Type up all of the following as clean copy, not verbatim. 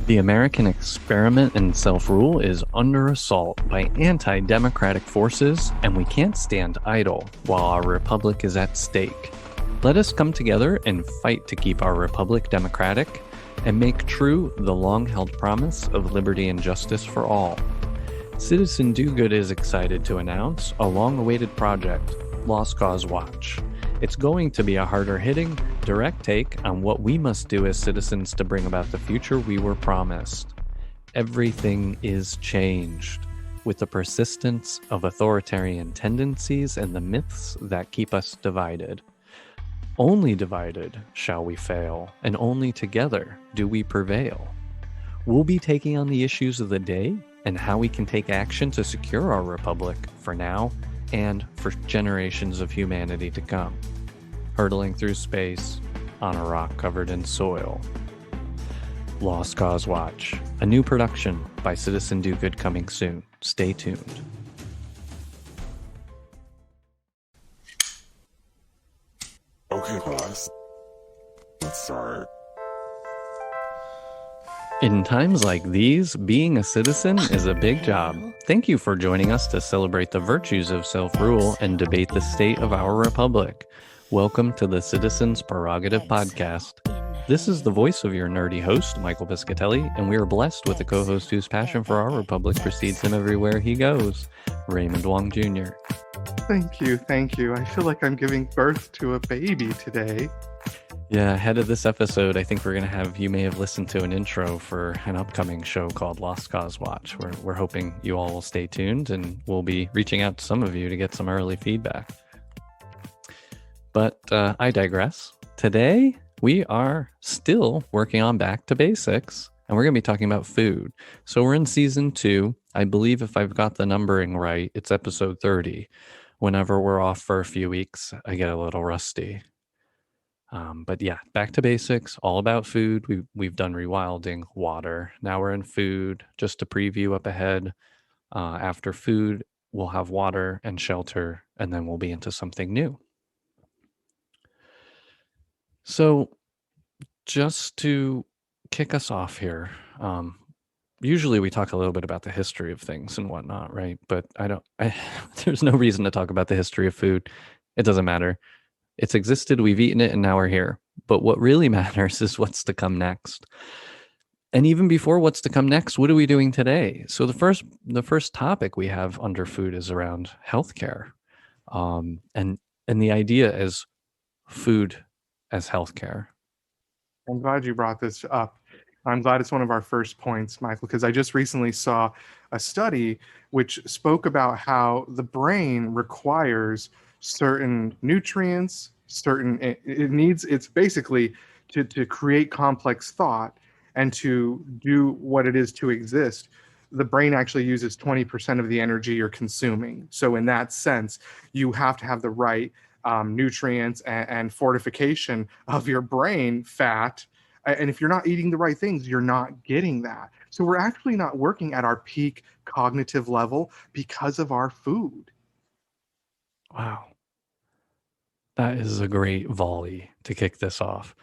The American experiment in self-rule is under assault by anti-democratic forces, and we can't stand idle while our republic is at stake. Let us come together and fight to keep our republic democratic and make true the long-held promise of liberty and justice for all. Citizen Do-Good is excited to announce a long-awaited project, Lost Cause Watch. It's going to be a harder-hitting, direct take on what we must do as citizens to bring about the future we were promised. Everything is changed, with the persistence of authoritarian tendencies and the myths that keep us divided. Only divided shall we fail, and only together do we prevail. We'll be taking on the issues of the day and how we can take action to secure our republic for now and for generations of humanity to come. Hurtling through space on a rock covered in soil. Lost Cause Watch, a new production by Citizen Do-Good coming soon. Stay tuned. Okay, guys. Let's start. In times like these, being a citizen is a big job. Thank you for joining us to celebrate the virtues of self-rule and debate the state of our republic. Welcome to the Citizens Prerogative Podcast. This is the voice of your nerdy host, Michael Piscatelli, and we are blessed with a co-host whose passion for our republic precedes him everywhere he goes, Raymond Wong Jr. Thank you. I feel like I'm giving birth to a baby today. Yeah, ahead of this episode, I think we're going to have, you may have listened to an intro for an upcoming show called Lost Cause Watch. We're hoping you all will stay tuned, and we'll be reaching out to some of you to get some early feedback. But I digress. Today, we are still working on back to basics, and we're going to be talking about food. So we're in season 2. I believe if I've got the numbering right, it's episode 30. Whenever we're off for a few weeks, I get a little rusty. But yeah, back to basics, all about food. We've done rewilding, water. Now we're in food. Just to preview up ahead, after food, we'll have water and shelter, and then we'll be into something new. So just to kick us off here, usually we talk a little bit about the history of things and whatnot, right? But there's no reason to talk about the history of food. It doesn't matter. It's existed, we've eaten it, and now we're here. But what really matters is what's to come next. And even before what's to come next, what are we doing today? So the first topic we have under food is around healthcare. And the idea is food as healthcare. I'm glad you brought this up. I'm glad it's one of our first points, Michael, because I just recently saw a study which spoke about how the brain requires certain nutrients, it's basically to create complex thought and to do what it is to exist. The brain actually uses 20% of the energy you're consuming. So in that sense, you have to have the right nutrients and fortification of your brain fat. And if you're not eating the right things, you're not getting that. So we're actually not working at our peak cognitive level because of our food. Wow. That is a great volley to kick this off.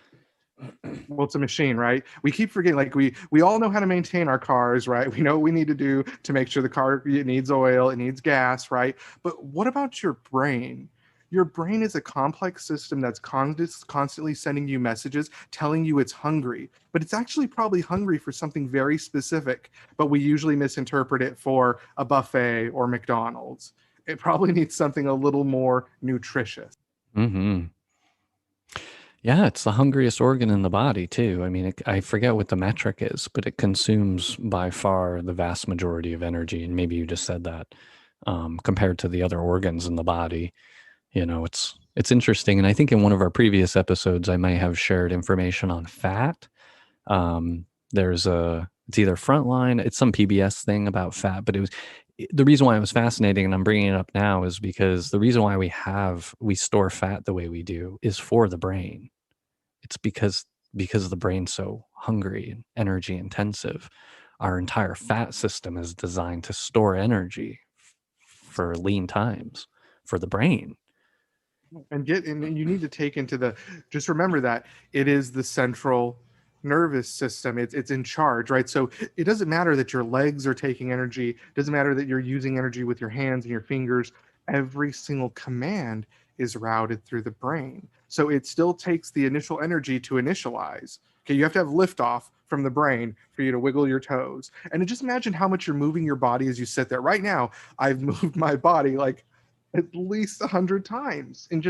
Well, it's a machine, right? We keep forgetting, like we all know how to maintain our cars, right? We know what we need to do to make sure the car, it needs oil, it needs gas, right? But what about your brain? Your brain is a complex system that's constantly sending you messages telling you it's hungry, but it's actually probably hungry for something very specific, but we usually misinterpret it for a buffet or McDonald's. It probably needs something a little more nutritious. Mm-hmm. Yeah, it's the hungriest organ in the body, too. I mean, I forget what the metric is, but it consumes by far the vast majority of energy. And maybe you just said that, compared to the other organs in the body. You know, it's interesting. And I think in one of our previous episodes, I might have shared information on fat. It's either Frontline, it's some PBS thing about fat, but the reason why it was fascinating, and I'm bringing it up now, is because the reason why we store fat the way we do is for the brain. It's because the brain's so hungry and energy intensive. Our entire fat system is designed to store energy for lean times for the brain. And you need to take just remember that it is the central nervous system. It's in charge, right? So it doesn't matter that your legs are taking energy, it doesn't matter that you're using energy with your hands and your fingers. Every single command is routed through the brain. So it still takes the initial energy to initialize. Okay, you have to have liftoff from the brain for you to wiggle your toes. And just imagine how much you're moving your body as you sit there. Right now, I've moved my body like at least 100 times in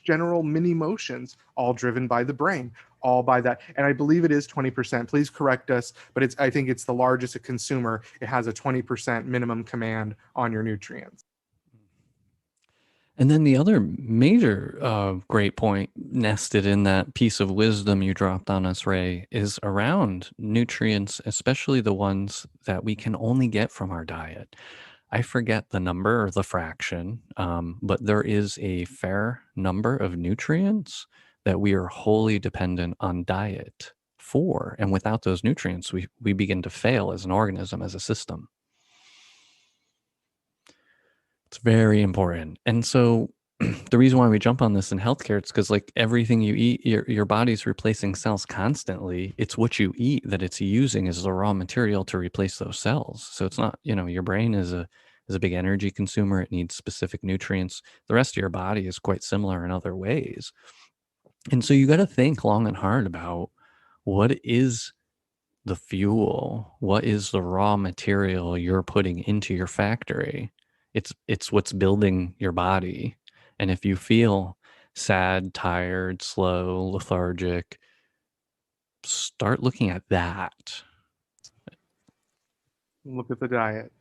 general mini motions, all driven by the brain, all by that. And I believe it is 20%. Please correct us, but I think it's the largest a consumer. It has a 20% minimum command on your nutrients. And then the other major great point nested in that piece of wisdom you dropped on us, Ray, is around nutrients, especially the ones that we can only get from our diet. I forget the number or the fraction, but there is a fair number of nutrients that we are wholly dependent on diet for. And without those nutrients, we begin to fail as an organism, as a system. It's very important. And so the reason why we jump on this in healthcare, it's because like everything you eat, your body's replacing cells constantly. It's what you eat that it's using as the raw material to replace those cells. So it's not, your brain is a big energy consumer. It needs specific nutrients. The rest of your body is quite similar in other ways. And so you got to think long and hard about what is the fuel, what is the raw material you're putting into your factory. It's what's building your body. And if you feel sad, tired, slow, lethargic, start looking at that. Look at the diet.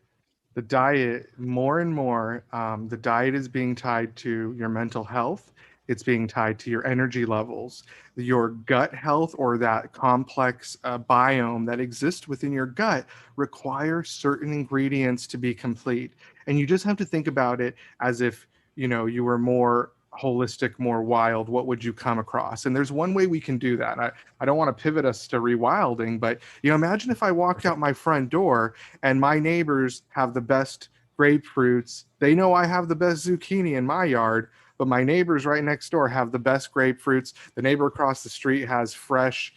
The diet, more and more, the diet is being tied to your mental health. It's being tied to your energy levels, your gut health, or that complex biome that exists within your gut requires certain ingredients to be complete. And you just have to think about it as if, you were more holistic, more wild. What would you come across? And there's one way we can do that. I don't want to pivot us to rewilding, but imagine if I walked out my front door and my neighbors have the best grapefruits. They know I have the best zucchini in my yard, but my neighbors right next door have the best grapefruits. The neighbor across the street has fresh,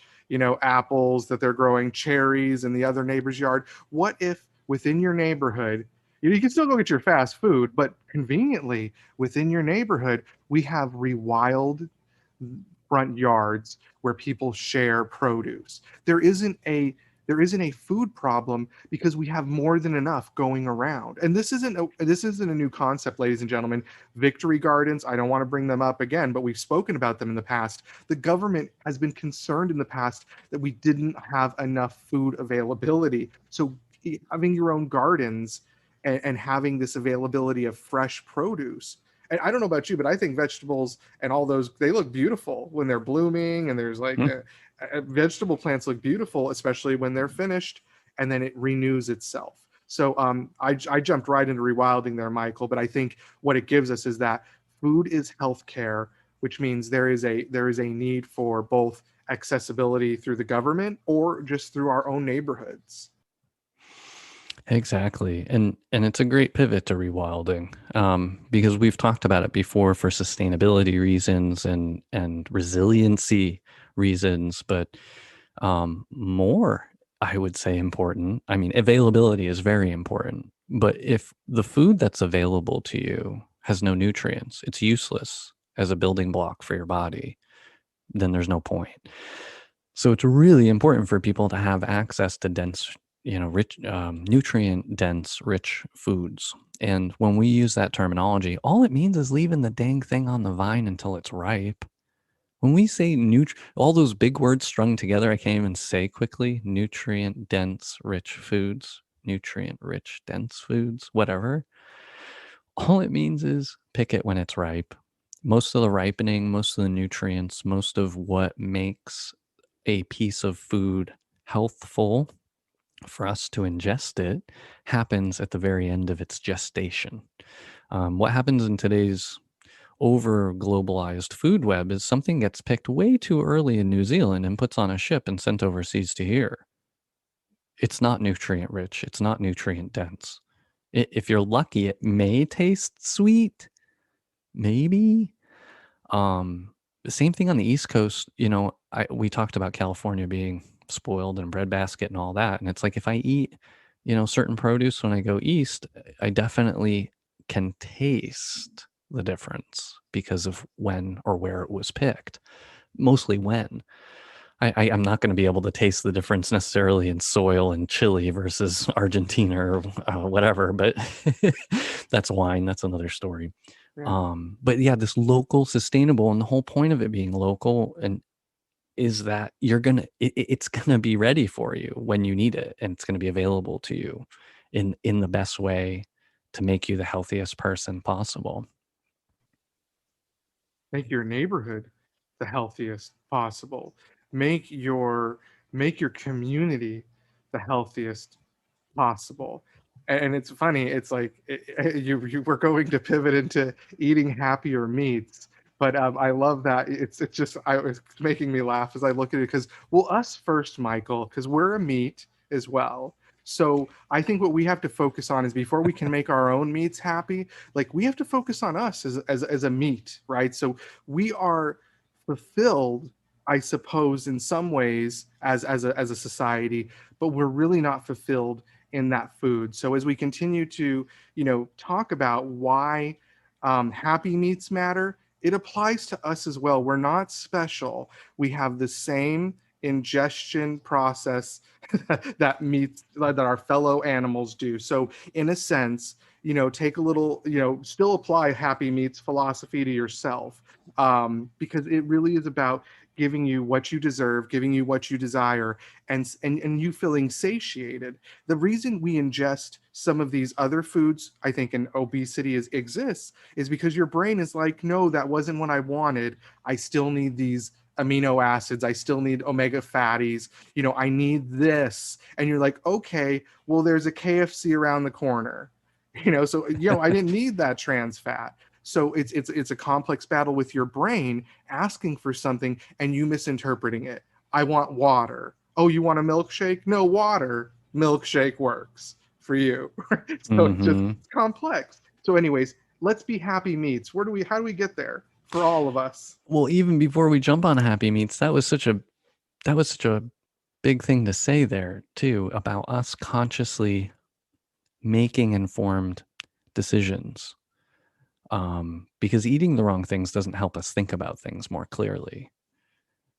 apples that they're growing, cherries in the other neighbor's yard. What if within your neighborhood, you can still go get your fast food, but conveniently within your neighborhood, we have rewild front yards where people share produce. There isn't a food problem because we have more than enough going around. And this isn't a new concept, ladies and gentlemen. Victory gardens, I don't want to bring them up again, but we've spoken about them in the past. The government has been concerned in the past that we didn't have enough food availability. So having your own gardens and having this availability of fresh produce. And I don't know about you, but I think vegetables and all those, they look beautiful when they're blooming, and there's like vegetable plants look beautiful, especially when they're finished, and then it renews itself. So I jumped right into rewilding there, Michael, but I think what it gives us is that food is healthcare, which means there is a need for both accessibility through the government or just through our own neighborhoods. Exactly. And it's a great pivot to rewilding, because we've talked about it before for sustainability reasons and resiliency reasons, but more, I would say, important. I mean, availability is very important, but if the food that's available to you has no nutrients, it's useless as a building block for your body, then there's no point. So it's really important for people to have access to dense, rich, nutrient dense, rich foods. And when we use that terminology, all it means is leaving the dang thing on the vine until it's ripe. When we say all those big words strung together, I can't even say quickly: nutrient dense, rich foods, nutrient rich, dense foods, whatever. All it means is pick it when it's ripe. Most of the ripening, most of the nutrients, most of what makes a piece of food healthful for us to ingest it happens at the very end of its gestation. What happens in today's over globalized food web is something gets picked way too early in New Zealand and puts on a ship and sent overseas to here. It's not nutrient rich. It's not nutrient dense. If you're lucky, it may taste sweet, maybe. The same thing on the East Coast. We talked about California being spoiled and breadbasket and all that. And it's like if I eat, certain produce when I go east, I definitely can taste the difference because of when or where it was picked. Mostly when. I'm not going to be able to taste the difference necessarily in soil and Chile versus Argentina or whatever, but that's wine. That's another story. Yeah. But yeah, this local sustainable, and the whole point of it being local and is that it's gonna be ready for you when you need it, and it's gonna be available to you in the best way to make you the healthiest person possible. Make your neighborhood the healthiest possible. Make your make your community the healthiest possible. And it's funny, it's like you were going to pivot into eating happier meats, but I love that. It's just it's making me laugh as I look at it because, well, us first, Michael, because we're a meat as well. So I think what we have to focus on is before we can make our own meats happy, like we have to focus on us as a meat, right? So we are fulfilled, I suppose, in some ways as a society, but we're really not fulfilled in that food. So as we continue to, talk about why happy meats matter, it applies to us as well. We're not special. We have the same ingestion process that our fellow animals do. So in a sense, take a little, still apply happy meats philosophy to yourself, because it really is about giving you what you deserve, giving you what you desire, and you feeling satiated. The reason we ingest some of these other foods, I think, and obesity exists, is because your brain is like, no, that wasn't what I wanted. I still need these amino acids. I still need omega fatties. I need this. And you're like, okay, well, there's a KFC around the corner. So I didn't need that trans fat. So it's a complex battle with your brain asking for something and you misinterpreting it. I want water. Oh, you want a milkshake? No, water. Milkshake works for you. So it's complex. So anyways, let's be happy meats. How do we get there for all of us? Well, even before we jump on happy meats, that was such a big thing to say there too, about us consciously making informed decisions. Because eating the wrong things doesn't help us think about things more clearly,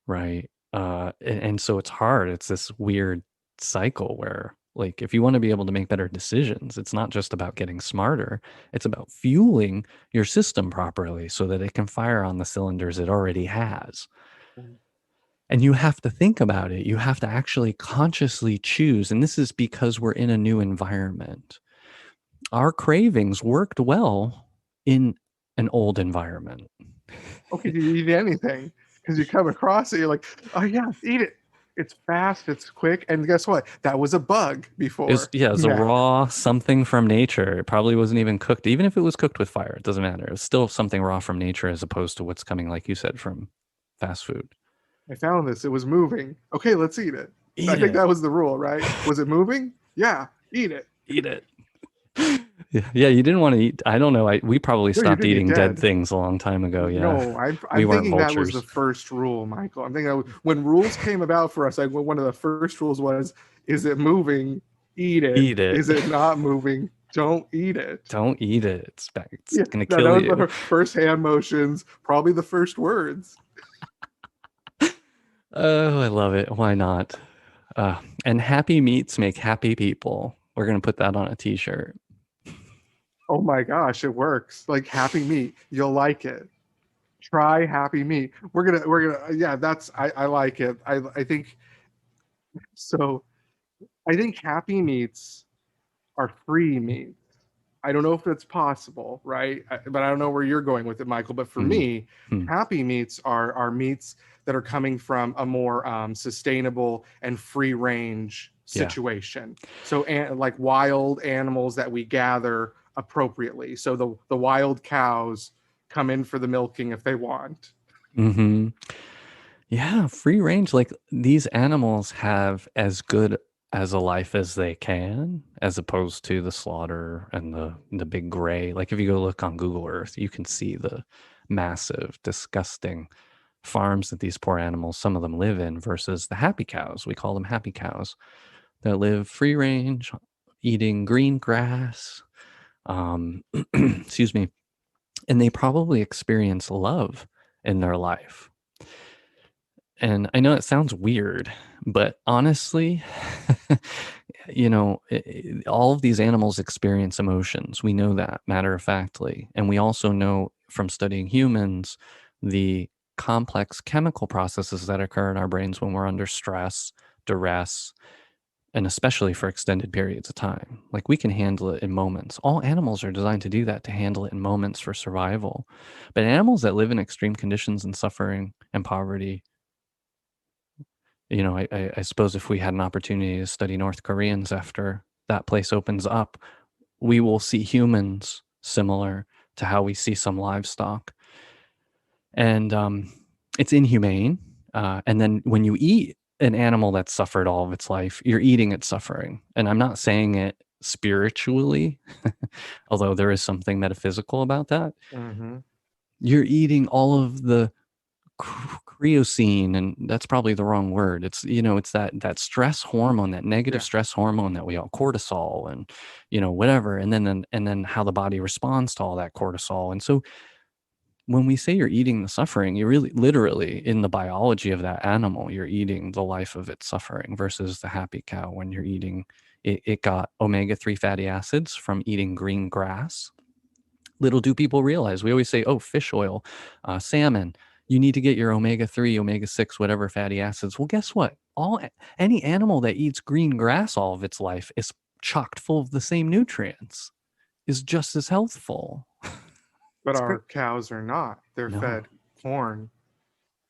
right? And so it's hard. It's this weird cycle where, like, if you want to be able to make better decisions, it's not just about getting smarter. It's about fueling your system properly so that it can fire on the cylinders it already has. And you have to think about it. You have to actually consciously choose. And this is because we're in a new environment. Our cravings worked well in an old environment. Okay, you eat anything because you come across it, you're like, oh yeah, eat it. It's fast, it's quick, and guess what? That was a bug before. It was a raw something from nature. It probably wasn't even cooked. Even if it was cooked with fire, it doesn't matter. It was still something raw from nature as opposed to what's coming, like you said, from fast food. I found this. It was moving. Okay, let's eat it. I Eat think it. that was the rule, right? Was it moving? Yeah, eat it. Eat it. Yeah, you didn't want to eat. I don't know. We probably stopped eating dead things a long time ago. Yeah. No, I'm thinking that was the first rule, Michael. I'm thinking when rules came about for us, one of the first rules was, is it moving? Eat it. Eat it. Is it not moving? Don't eat it. Don't eat it. It's going to kill you. That was the first hand motions, probably the first words. Oh, I love it. Why not? And happy meats make happy people. We're going to put that on a t-shirt. Oh my gosh, it works. Like happy meat. You'll like it. Try happy meat. We're gonna yeah, I like it. I think so. I think happy meats are free meats. I don't know if it's possible, right? But I don't know where you're going with it, Michael. But for me, happy meats are meats that are coming from a more sustainable and free range situation. So like wild animals that we gather appropriately. So the wild cows come in for the milking if they want. Yeah, free range. Like these animals have as good as a life as they can, as opposed to the slaughter and the big gray. Like if you go look on Google Earth, you can see the massive, disgusting farms that these poor animals, some of them live in, versus the happy cows. We call them happy cows that live free range, eating green grass. Excuse me. And they probably experience love in their life. And I know it sounds weird, but honestly, all of these animals experience emotions. We know that matter of factly. And we also know from studying humans the complex chemical processes that occur in our brains when we're under stress, duress, and especially for extended periods of time. Like we can handle it in moments. All animals are designed to do that, to handle it in moments for survival. But animals that live in extreme conditions and suffering and poverty, I suppose if we had an opportunity to study North Koreans after that place opens up, we will see humans similar to how we see some livestock. And it's inhumane. And then when you eat an animal that's suffered all of its life, you're eating its suffering. And I'm not saying it spiritually, although there is something metaphysical about that. Mm-hmm. You're eating all of the creosine, and that's probably the wrong word. It's it's that stress hormone, that negative stress hormone that we all cortisol, and whatever, and then how the body responds to all that cortisol. And so when we say you're eating the suffering, you're really literally, in the biology of that animal, you're eating the life of its suffering, versus the happy cow when you're eating it got omega-3 fatty acids from eating green grass. Little do people realize, we always say, oh, fish oil, salmon, you need to get your omega-3, omega-6, whatever fatty acids. Well, guess what? Any animal that eats green grass all of its life is chocked full of the same nutrients, is just as healthful. But our cows are not. They're No. fed corn,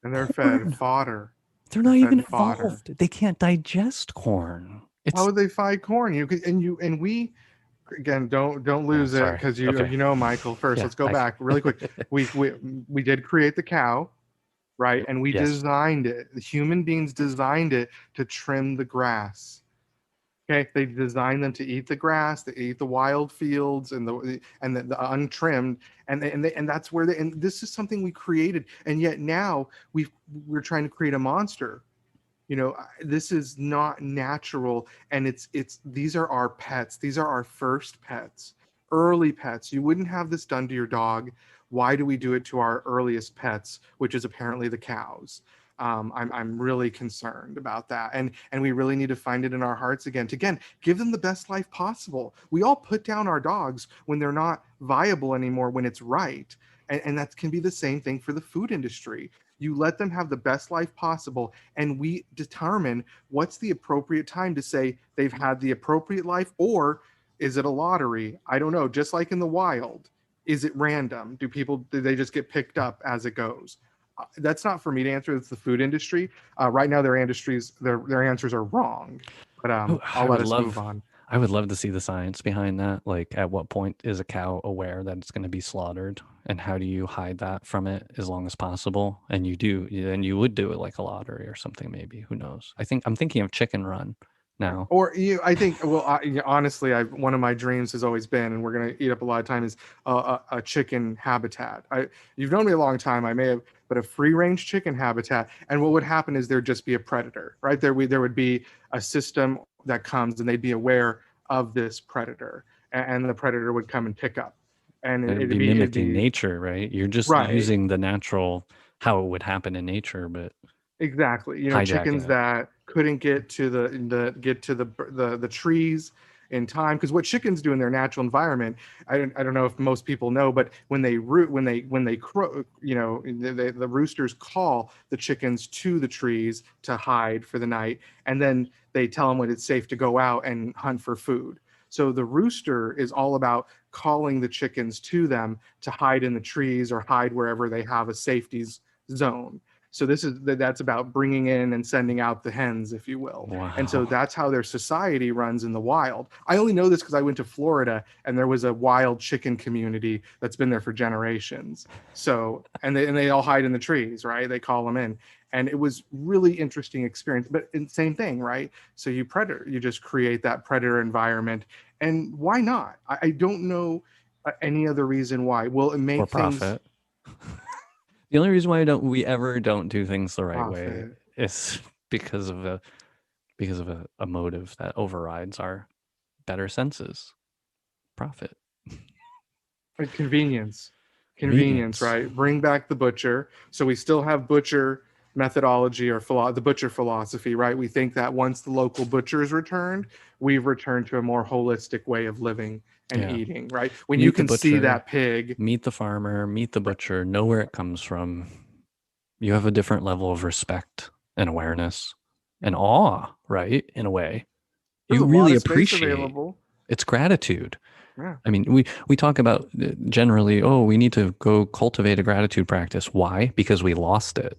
and they're fed fodder. They're not even fodder. evolved. They can't digest corn. How would they find corn? We again, don't lose it, because Michael. First, let's go back really quick. We did create the cow, right? And we designed it. The human beings designed it to trim the grass. Okay, they designed them to eat the grass, to eat the wild fields and the untrimmed, and that's where and this is something we created, and yet now we're trying to create a monster. This is not natural, and it's these are our pets. These are our first pets, early pets. You wouldn't have this done to your dog. Why do we do it to our earliest pets, which is apparently the cows? I'm really concerned about that, and we really need to find it in our hearts again to give them the best life possible. We all put down our dogs when they're not viable anymore, when it's right, and that can be the same thing for the food industry. You let them have the best life possible, and we determine what's the appropriate time to say they've had the appropriate life, or is it a lottery? I don't know. Just like in the wild, is it random? Do they just get picked up as it goes? That's not for me to answer. It's the food industry. Right now, their answers are wrong. But I'll let us move on. I would love to see the science behind that. Like, at what point is a cow aware that it's going to be slaughtered, and how do you hide that from it as long as possible? And you would do it like a lottery or something, maybe. Who knows? I'm thinking of Chicken Run now. Or I think, honestly, one of my dreams has always been, and we're going to eat up a lot of time, is a chicken habitat. You've known me a long time. I may have, but a free range chicken habitat. And what would happen is there'd just be a predator, right? There would be a system that comes, and they'd be aware of this predator, and the predator would come and pick up. And it'd be mimicking nature, right? You're just using the natural, how it would happen in nature, but exactly. Chickens that couldn't get to the trees in time, because what chickens do in their natural environment, I don't know if most people know, but when they crow, the roosters call the chickens to the trees to hide for the night, and then they tell them when it's safe to go out and hunt for food. So the rooster is all about calling the chickens to them to hide in the trees or hide wherever they have a safety zone. So that's about bringing in and sending out the hens, if you will. Wow. And so that's how their society runs in the wild. I only know this because I went to Florida, and there was a wild chicken community that's been there for generations. So, and they all hide in the trees, right? They call them in. And it was really interesting experience, but same thing, right? So you just create that predator environment. And why not? I don't know any other reason why. Will it make or profit. The only reason why we ever don't do things the right way Profit. is because of a motive that overrides our better senses. Profit. Convenience. Convenience, Convenience. right? Bring back the butcher. So we still have butcher methodology or the butcher philosophy, right? We think that once the local butcher is returned, we've returned to a more holistic way of living and Yeah. eating, right? When you Meet the can see butcher, that pig, meet the farmer, meet the butcher, know where it comes from. You have a different level of respect and awareness and awe, right? In a way, there's you a lot really of space appreciate. available. It's gratitude. Yeah. I mean, we talk about generally, oh, we need to go cultivate a gratitude practice. Why? Because we lost it.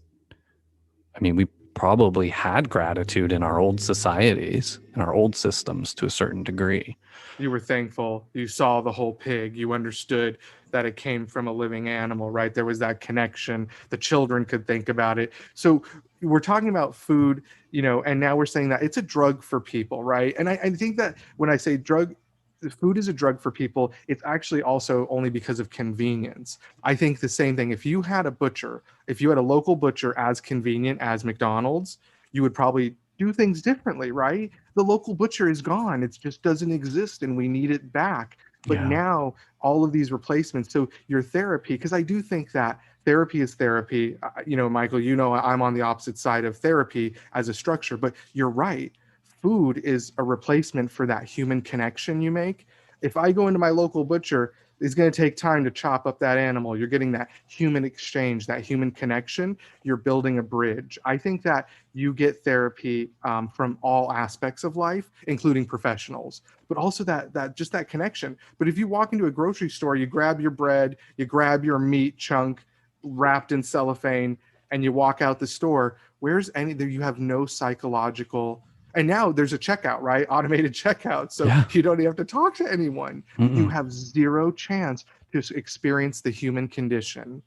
I mean, we probably had gratitude in our old societies and our old systems to a certain degree. You were thankful. You saw the whole pig. You understood that it came from a living animal, right? There was that connection. The children could think about it. So we're talking about food, and now we're saying that it's a drug for people, right? And I think that when I say drug, food is a drug for people, it's actually also only because of convenience. I think the same thing. If you had a local butcher as convenient as McDonald's, you would probably do things differently, right? The local butcher is gone. It just doesn't exist and we need it back. But Yeah. now all of these replacements, so your therapy, because I do think that therapy is therapy. Michael, I'm on the opposite side of therapy as a structure, but you're right. Food is a replacement for that human connection you make. If I go into my local butcher, it's going to take time to chop up that animal. You're getting that human exchange, that human connection. You're building a bridge. I think that you get therapy from all aspects of life, including professionals, but also that connection. But if you walk into a grocery store, you grab your bread, you grab your meat chunk wrapped in cellophane, and you walk out the store, you have no psychological. And now there's a checkout, right? Automated checkout. So Yeah. you don't even have to talk to anyone. You have zero chance to experience the human condition.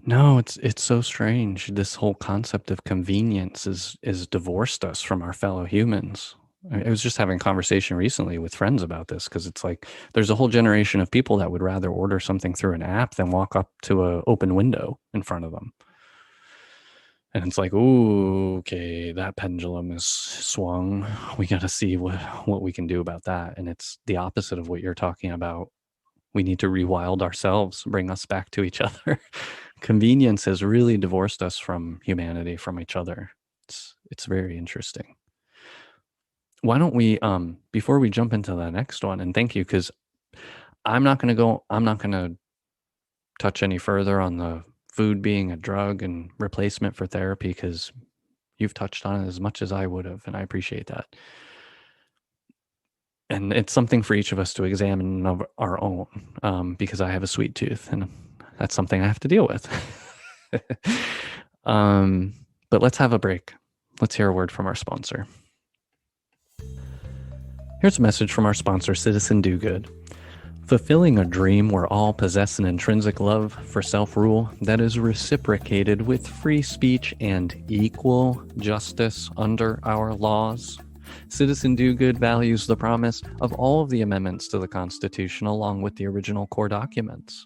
No, it's so strange. This whole concept of convenience is divorced us from our fellow humans. I was just having a conversation recently with friends about this because it's like there's a whole generation of people that would rather order something through an app than walk up to an open window in front of them. And it's like, ooh, okay, that pendulum is swung. We got to see what we can do about that. And it's the opposite of what you're talking about. We need to rewild ourselves, bring us back to each other. Convenience has really divorced us from humanity, from each other. It's very interesting. Why don't we, before we jump into the next one, and thank you, because I'm not going to touch any further on the food being a drug and replacement for therapy, because you've touched on it as much as I would have, and I appreciate that. And it's something for each of us to examine of our own, because I have a sweet tooth, and that's something I have to deal with. But let's have a break. Let's hear a word from our sponsor. Here's a message from our sponsor, Citizen Do Good. Fulfilling a dream where all possess an intrinsic love for self-rule that is reciprocated with free speech and equal justice under our laws. Citizen Do Good values the promise of all of the amendments to the Constitution along with the original core documents.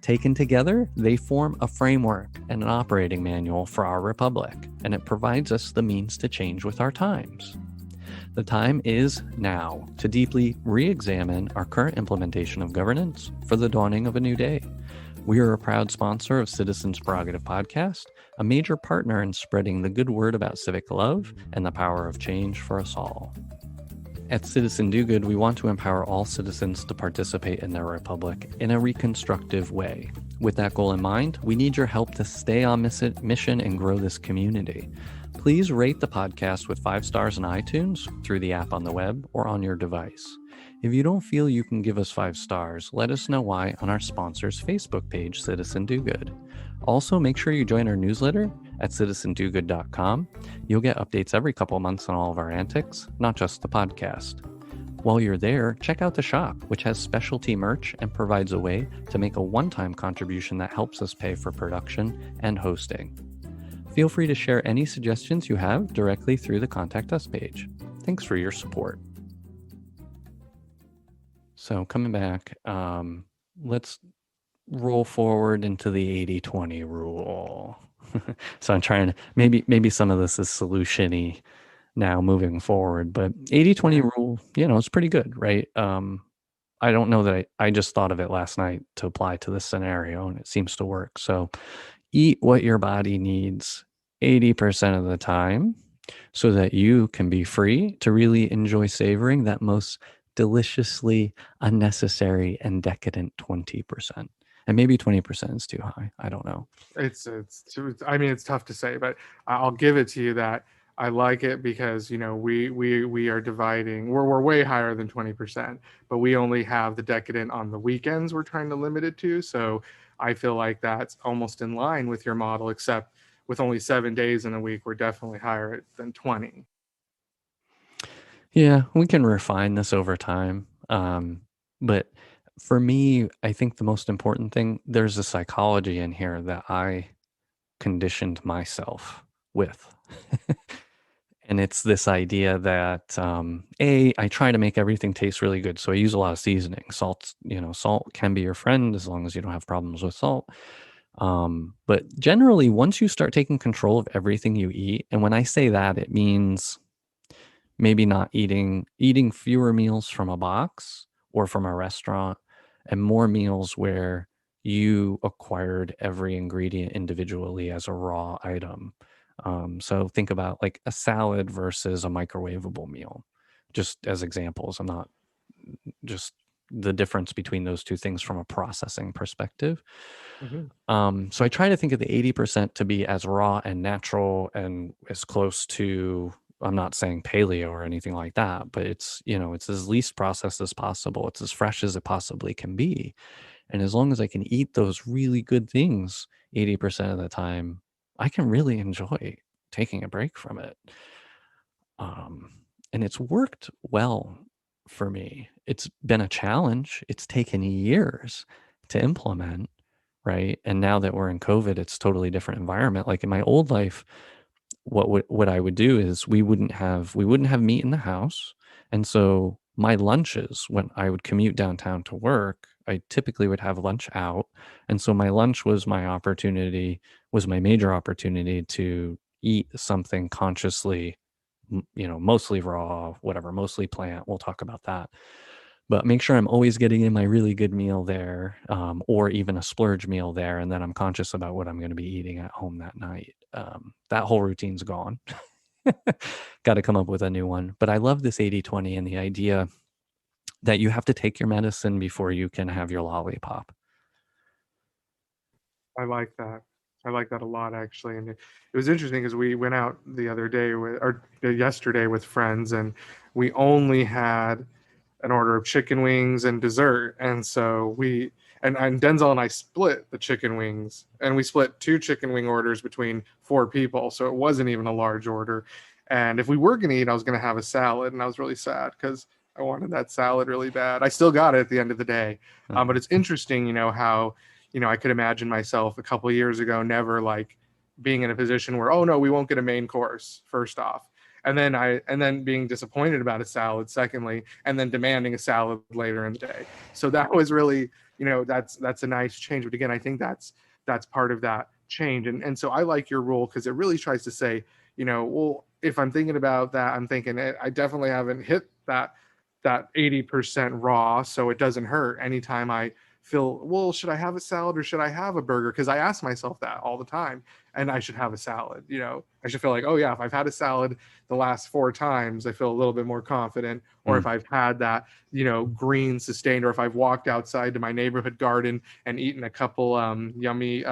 Taken together, they form a framework and an operating manual for our republic, and it provides us the means to change with our times. The time is now to deeply re-examine our current implementation of governance for the dawning of a new day. We are a proud sponsor of Citizens Prerogative Podcast, a major partner in spreading the good word about civic love and the power of change for us all. At Citizen Do Good, we want to empower all citizens to participate in their republic in a reconstructive way. With that goal in mind, we need your help to stay on mission and grow this community. Please rate the podcast with 5 stars on iTunes, through the app on the web, or on your device. If you don't feel you can give us 5 stars, let us know why on our sponsor's Facebook page, Citizen Do Good. Also, make sure you join our newsletter at citizendogood.com. You'll get updates every couple months on all of our antics, not just the podcast. While you're there, check out the shop, which has specialty merch and provides a way to make a one-time contribution that helps us pay for production and hosting. Feel free to share any suggestions you have directly through the Contact Us page. Thanks for your support. So coming back, let's roll forward into the 80-20 rule. So I'm trying to maybe some of this is solution-y now moving forward, but 80-20 Mhm. rule, it's pretty good, right? I don't know that I just thought of it last night to apply to this scenario, and it seems to work. So eat what your body needs 80% of the time so that you can be free to really enjoy savoring that most deliciously unnecessary and decadent 20%. And maybe 20% is too high. I don't know. I mean, it's tough to say, but I'll give it to you that I like it because we are dividing. We're way higher than 20%, but we only have the decadent on the weekends. We're trying to limit it to. So I feel like that's almost in line with your model, except with only 7 days in a week, we're definitely higher than 20. Yeah, we can refine this over time. But for me, I think the most important thing, there's a psychology in here that I conditioned myself with. And it's this idea that I try to make everything taste really good. So I use a lot of seasoning. Salt can be your friend as long as you don't have problems with salt. But generally, once you start taking control of everything you eat, and when I say that, it means maybe not eating fewer meals from a box or from a restaurant and more meals where you acquired every ingredient individually as a raw item. So think about like a salad versus a microwavable meal, just as examples. I'm not just the difference between those two things from a processing perspective. Mhm. So I try to think of the 80% to be as raw and natural and as close to, I'm not saying paleo or anything like that, but it's as least processed as possible. It's as fresh as it possibly can be. And as long as I can eat those really good things 80% of the time, I can really enjoy taking a break from it. Um, and it's worked well for me. It's been a challenge. It's taken years to implement, right? And now that we're in COVID, it's totally different environment. Like in my old life, what I would do is we wouldn't have meat in the house. And so my lunches, when I would commute downtown to work, I typically would have lunch out. And so my lunch was my major opportunity to eat something consciously, mostly raw, whatever, mostly plant. We'll talk about that, but make sure I'm always getting in my really good meal there, or even a splurge meal there. And then I'm conscious about what I'm going to be eating at home that night. That whole routine's gone. Got to come up with a new one. But I love this 80-20 and the idea that you have to take your medicine before you can have your lollipop. I like that. I like that a lot, actually. And it was interesting because we went out the other day or yesterday with friends, and we only had an order of chicken wings and dessert. And so and Denzel and I split the chicken wings, and we split two chicken wing orders between four people. So it wasn't even a large order. And if we were going to eat, I was going to have a salad. And I was really sad because I wanted that salad really bad. I still got it at the end of the day. But Um, it's interesting, how, I could imagine myself a couple of years ago never like being in a position where, oh no, we won't get a main course, first off, and then being disappointed about a salad secondly, and then demanding a salad later in the day. So that was really, that's a nice change. But again, I think that's part of that change. And so I like your rule because it really tries to say, well, if I'm thinking about that, I'm thinking I definitely haven't hit that 80% raw, so it doesn't hurt anytime I feel, well, should I have a salad or should I have a burger? Because I ask myself that all the time, and I should have a salad. I should feel like, oh yeah, if I've had a salad the last 4 times, I feel a little bit more confident. Or mm, if I've had that, green sustained, or if I've walked outside to my neighborhood garden and eaten a couple yummy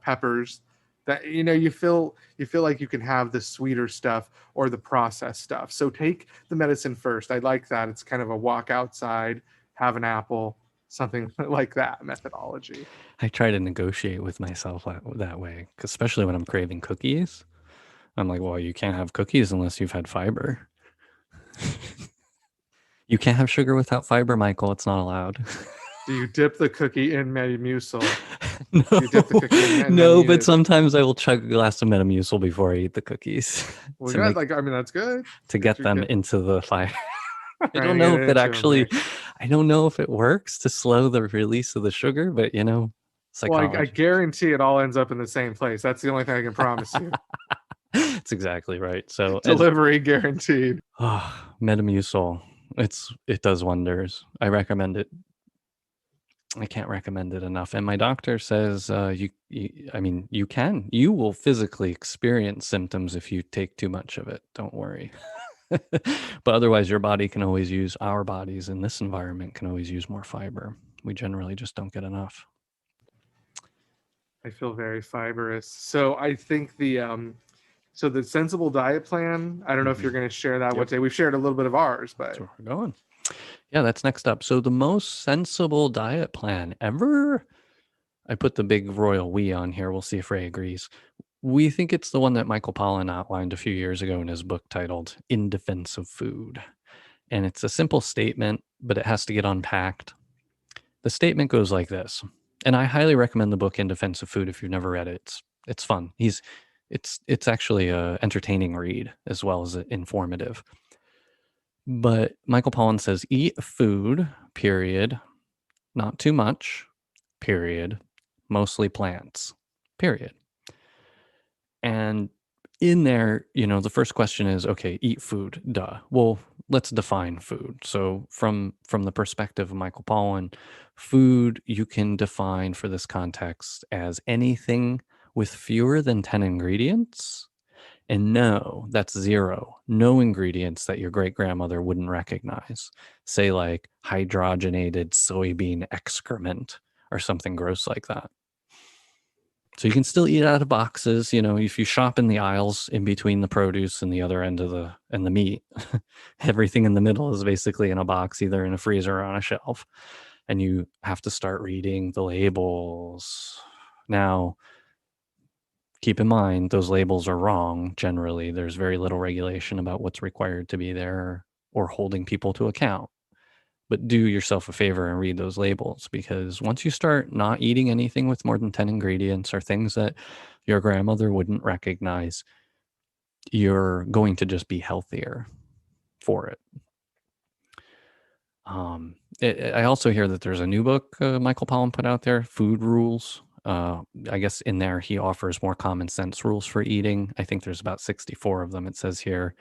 peppers, that you feel like you can have the sweeter stuff or the processed stuff. So take the medicine first. I like that. It's kind of a walk outside, have an apple, something like that methodology. I try to negotiate with myself that way, especially when I'm craving cookies. I'm like, well, you can't have cookies unless you've had fiber. You can't have sugar without fiber, Michael. It's not allowed. Do you dip the cookie in Metamucil? No, Do you dip the cookie and then no, eat but it? sometimes I will chug a glass of Metamucil before I eat the cookies Well, to good. make Like, I mean, that's good. to Get get you them get into the fire. I trying don't to get know it if it into them, actually, right? I don't know if it works to slow the release of the sugar, but Well, I Psychology. guarantee it all ends up in the same place. That's the only thing I can promise you. That's exactly right. So as Delivery guaranteed. Metamucil, it does wonders. I recommend it. I can't recommend it enough. And my doctor says you will physically experience symptoms if you take too much of it. Don't worry. But otherwise, our bodies in this environment can always use more fiber. We generally just don't get enough. I feel very fibrous. So I think so the sensible diet plan, I don't know if you're going to share that one Yep. today. We've shared a little bit of ours, but That's where we're going. Yeah, that's next up. So the most sensible diet plan ever. I put the big royal we on here. We'll see if Ray agrees. We think it's the one that Michael Pollan outlined a few years ago in his book titled In Defense of Food. And it's a simple statement, but it has to get unpacked. The statement goes like this, and I highly recommend the book In Defense of Food if you've never read it. It's fun. It's actually a entertaining read as well as informative. But Michael Pollan says, eat food, period, not too much, period, mostly plants, period. And in there, the first question is, okay, eat food, duh. Well, let's define food. So from the perspective of Michael Pollan, food you can define for this context as anything with fewer than 10 ingredients. And no, that's zero. No ingredients that your great grandmother wouldn't recognize. Say like hydrogenated soybean excrement or something gross like that. So you can still eat out of boxes, if you shop in the aisles in between the produce and the other end of the meat, everything in the middle is basically in a box, either in a freezer or on a shelf. And you have to start reading the labels. Now, keep in mind, those labels are wrong. Generally, there's very little regulation about what's required to be there or holding people to account. But do yourself a favor and read those labels, because once you start not eating anything with more than 10 ingredients or things that your grandmother wouldn't recognize, you're going to just be healthier for it. I also hear that there's a new book Michael Pollan put out there, Food Rules. I guess in there he offers more common sense rules for eating. I think there's about 64 of them, it says here.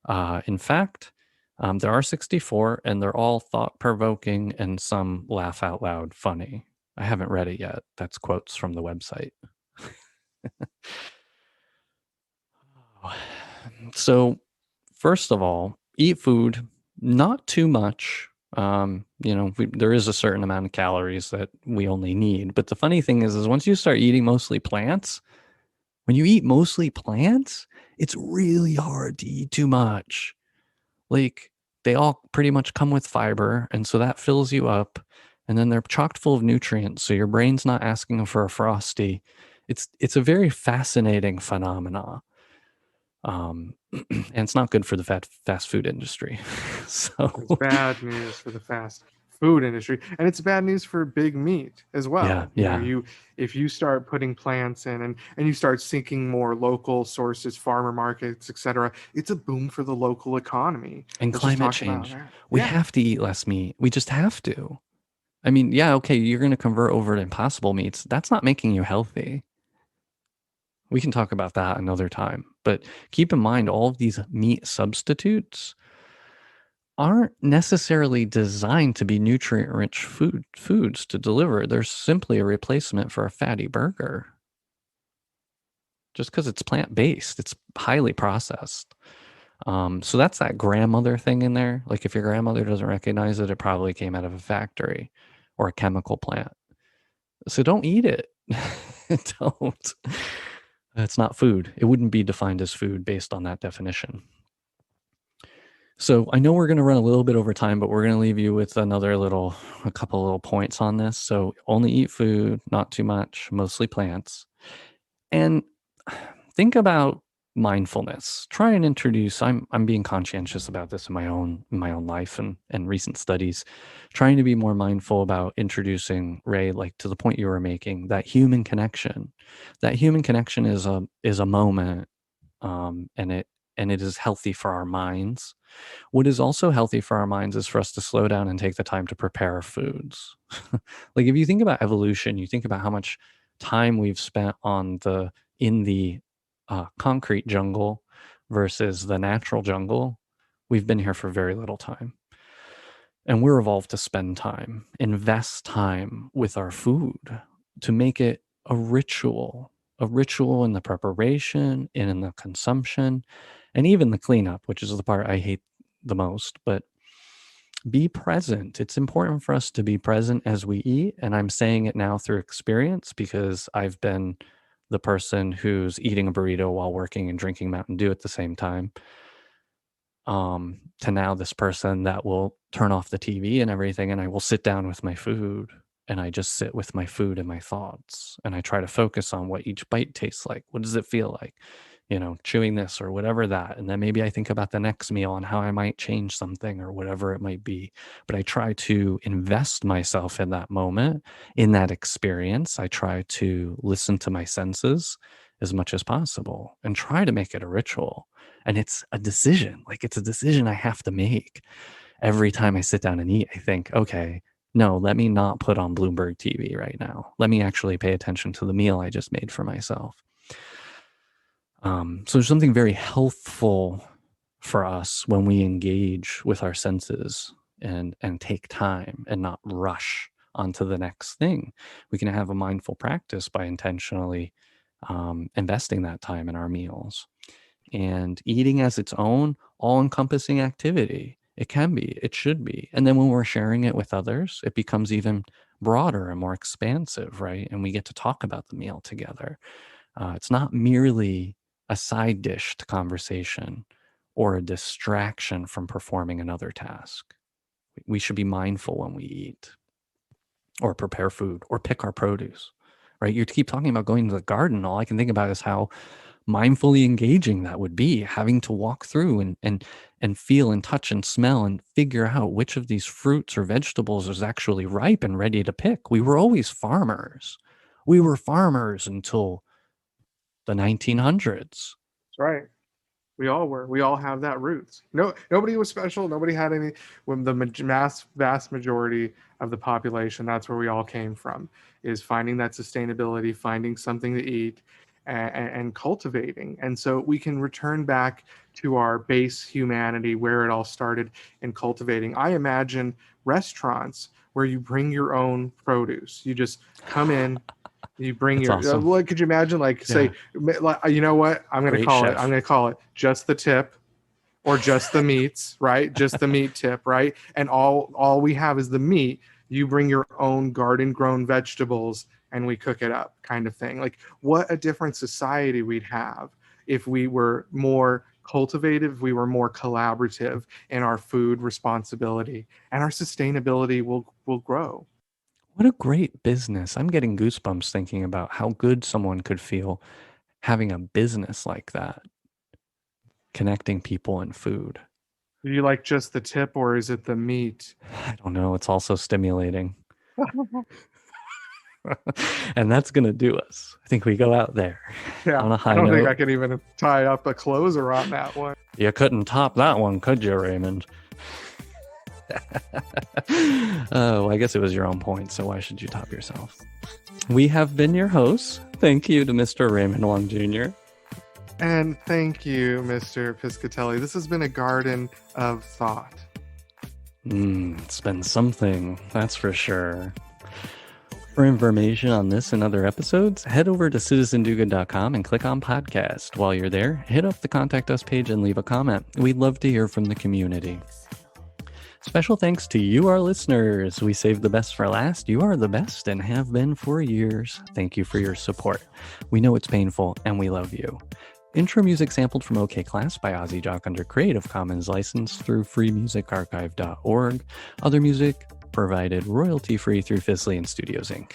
In fact, there are 64, and they're all thought-provoking and some laugh out loud funny. I haven't read it yet. That's quotes from the website. So, first of all, eat food, not too much. There is a certain amount of calories that we only need. But the funny thing is once you start eating mostly plants, when you eat mostly plants, it's really hard to eat too much. Like, they all pretty much come with fiber, and so that fills you up, and then they're chock full of nutrients, so your brain's not asking for a Frosty. It's a very fascinating phenomena. And it's not good for the fast food industry. So it's bad news for the fast food industry, and it's bad news for big meat as well. Yeah. If you start putting plants in and you start seeking more local sources, farmer markets, etc., it's a boom for the local economy. And Let's climate change. We Yeah. have to eat less meat. We just have to. I mean, yeah, okay, you're going to convert over to Impossible meats. That's not making you healthy. We can talk about that another time. But keep in mind, all of these meat substitutes aren't necessarily designed to be nutrient-rich foods to deliver. They're simply a replacement for a fatty burger. Just because it's plant-based, it's highly processed. So that's that grandmother thing in there. Like, if your grandmother doesn't recognize it, it probably came out of a factory or a chemical plant. So don't eat it. Don't. It's not food. It wouldn't be defined as food based on that definition. So I know we're going to run a little bit over time, but we're going to leave you with a couple little points on this. So only eat food, not too much, mostly plants. And think about mindfulness. Try and introduce, I'm being conscientious about this in my own life and recent studies, trying to be more mindful about introducing, Ray, like to the point you were making, that human connection. That human connection is a moment, and and it is healthy for our minds. What is also healthy for our minds is for us to slow down and take the time to prepare our foods. Like if you think about evolution, you think about how much time we've spent in the concrete jungle versus the natural jungle. We've been here for very little time. And we're evolved to spend time, invest time with our food to make it a ritual in the preparation and in the consumption and even the cleanup, which is the part I hate the most. But be present. It's important for us to be present as we eat. And I'm saying it now through experience because I've been the person who's eating a burrito while working and drinking Mountain Dew at the same time. To now this person that will turn off the TV and everything, and I will sit down with my food, and I just sit with my food and my thoughts, and I try to focus on what each bite tastes like. What does it feel like? Chewing this or whatever that. And then maybe I think about the next meal and how I might change something or whatever it might be. But I try to invest myself in that moment, in that experience. I try to listen to my senses as much as possible and try to make it a ritual. And it's a decision. Like it's a decision I have to make. Every time I sit down and eat, I think, okay, no, let me not put on Bloomberg TV right now. Let me actually pay attention to the meal I just made for myself. So there's something very healthful for us when we engage with our senses and take time and not rush onto the next thing. We can have a mindful practice by intentionally investing that time in our meals. And eating as its own all-encompassing activity. It can be, it should be. And then when we're sharing it with others, it becomes even broader and more expansive, right? And we get to talk about the meal together. It's not merely a side dish to conversation or a distraction from performing another task. We should be mindful when we eat or prepare food or pick our produce, right? You keep talking about going to the garden. All I can think about is how mindfully engaging that would be, having to walk through and feel and touch and smell and figure out which of these fruits or vegetables is actually ripe and ready to pick. We were always farmers. We were farmers until the 1900s. That's right. We all were. We all have that roots. No, nobody was special. Nobody had any. When the vast majority of the population, that's where we all came from, is finding that sustainability, finding something to eat, and cultivating. And so we can return back to our base humanity where it all started in cultivating. I imagine restaurants where you bring your own produce. You just come in, you bring That's your awesome. what could you imagine, like say, you know what, I'm going to call it just the tip or just the meats, right? Just the meat tip, right? And all we have is the meat. You bring your own garden grown vegetables and we cook it up, kind of thing. Like what a different society we'd have if we were more cultivative, if we were more collaborative in our food responsibility, and our sustainability will grow. What a great business. I'm getting goosebumps thinking about how good someone could feel having a business like that, connecting people and food. Do you like just the tip or is it the meat? I don't know. It's also stimulating. And that's going to do us. I think we go out there Yeah, on a high I don't note. think I could even tie up a closer on that one. You couldn't top that one, could you, Raymond? Oh, I guess it was your own point, so why should you top yourself? We have been your hosts. Thank you to Mr. Raymond Long Jr. And thank you, Mr. Piscatelli. This has been a garden of thought. It's been something, that's for sure. For information on this and other episodes, head over to citizendogood.com and click on podcast. While you're there, hit up the contact us page and leave a comment. We'd love to hear from the community. Special thanks to you, our listeners. We saved the best for last. You are the best and have been for years. Thank you for your support. We know it's painful and we love you. Intro music sampled from OK Class by Ozzy Jock under Creative Commons license through freemusicarchive.org. Other music provided royalty-free through Fizzly and Studios Inc.